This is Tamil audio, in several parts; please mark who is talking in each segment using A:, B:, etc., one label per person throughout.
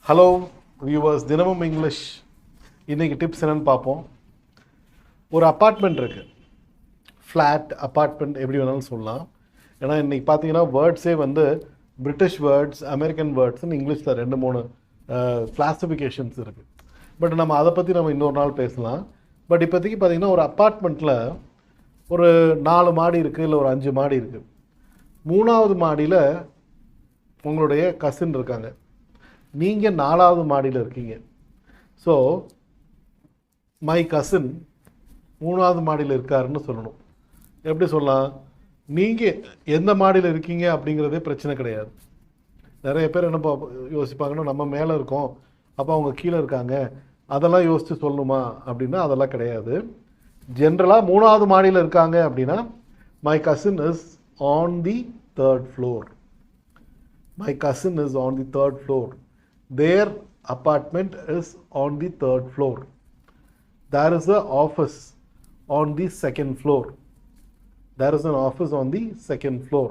A: ஹலோ வியூவர்ஸ், தினமும் இங்கிலீஷ். இன்றைக்கி டிப்ஸ் என்னென்னு பார்ப்போம். ஒரு அப்பார்ட்மெண்ட் இருக்குது, ஃப்ளாட் அப்பார்ட்மெண்ட் எப்படி வேணாலும் சொல்லலாம். ஏன்னா இன்றைக்கி பார்த்தீங்கன்னா வேர்ட்ஸே வந்து பிரிட்டிஷ் வேர்ட்ஸ், அமெரிக்கன் வேர்ட்ஸ்னு இங்கிலீஷில் 2-3 கிளாஸிஃபிகேஷன்ஸ் இருக்குது. பட் நம்ம அதை பற்றி நம்ம இன்னொரு நாள் பேசலாம். பட் இப்போதைக்கு பார்த்தீங்கன்னா ஒரு அப்பார்ட்மெண்ட்டில் ஒரு 4 மாடி இருக்குது, இல்லை ஒரு 5 மாடி இருக்குது. 3வது மாடியில் உங்களுடைய கசின் இருக்காங்க, நீங்கள் 4வது மாடியில் இருக்கீங்க. ஸோ மை கசின் 3வது மாடியில் இருக்காருன்னு சொல்லணும். எப்படி சொல்லலாம்? நீங்கள் எந்த மாடியில் இருக்கீங்க அப்படிங்கிறதே பிரச்சனை கிடையாது. நிறைய பேர் என்ன யோசிப்பாங்கன்னா, நம்ம மேலே இருக்கோம், அப்போ அவங்க கீழே இருக்காங்க, அதெல்லாம் யோசித்து சொல்லணுமா அப்படின்னா அதெல்லாம் கிடையாது. ஜென்ரலாக 3வது மாடியில் இருக்காங்க அப்படின்னா my cousin is on the 3rd floor. My cousin is on the 3rd floor. Their apartment is on the 3rd floor. There is an office on the 2nd floor. There is an office on the 2nd floor.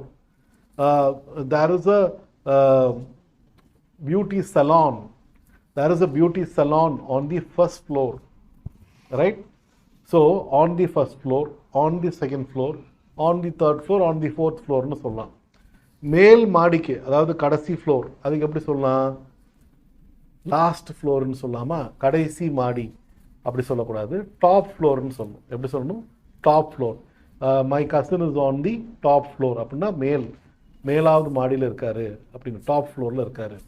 A: There is a beauty salon. There is a beauty salon on the 1st floor. Right? So, on the 1st floor, on the 2nd floor, on the 3rd floor, on the 4th floor னு சொல்லலாம். மேல் மாடிக்கு, அதாவது கடைசி ஃப்ளோர், அதுக்கு எப்படி சொல்லலாம்? லாஸ்ட் ஃப்ளோர்னு சொல்லாமா? கடைசி மாடி அப்படி சொல்லக்கூடாது, டாப் ஃப்ளோர்னு சொல்லணும். எப்படி சொல்லணும்? Top floor. My cousin is on the top floor அப்படின்னா மேலாவது மாடியில் இருக்காரு அப்படின்னு, டாப் ஃப்ளோரில் இருக்காரு.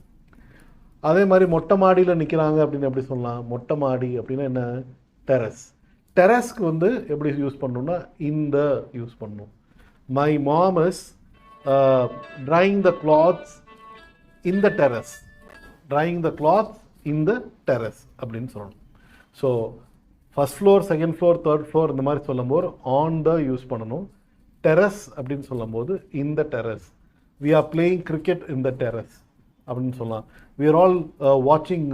A: அதே மாதிரி மொட்டை மாடியில் நிற்கிறாங்க அப்படின்னு எப்படி சொல்லலாம்? மொட்டை மாடி அப்படின்னா என்ன? டெரஸ். டெரஸ்க்கு வந்து எப்படி யூஸ் பண்ணணும்னா இந்த யூஸ் பண்ணணும். My mom is drying the clothes in the terrace. Drying the cloth in the terrace அப்படின்னு சொல்லணும். So first floor, second floor, 3rd floor இந்த மாதிரி சொல்லும்போது ஆன் த யூஸ் பண்ணணும். டெரஸ் அப்படின்னு சொல்லும்போது இந்த terrace. We are playing cricket in the terrace அப்படின்னு சொல்லலாம். வி ஆர் ஆல் வாட்சிங்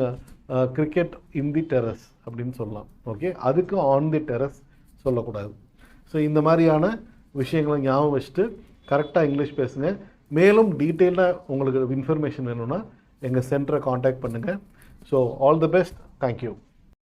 A: கிரிக்கெட் இன் தி டெரஸ் அப்படின்னு சொல்லலாம். ஓகே, அதுக்கு ஆன் தி டெரஸ் சொல்லக்கூடாது. ஸோ இந்த மாதிரியான விஷயங்களை ஞாபகம் வச்சுட்டு கரெக்டாக இங்கிலீஷ் பேசுங்க. மேலும் டீட்டெயிலாக உங்களுக்கு இன்ஃபர்மேஷன் வேணும்னா எங்கள் சென்டரை காண்டாக்ட் பண்ணுங்கள். So all the best. Thank you.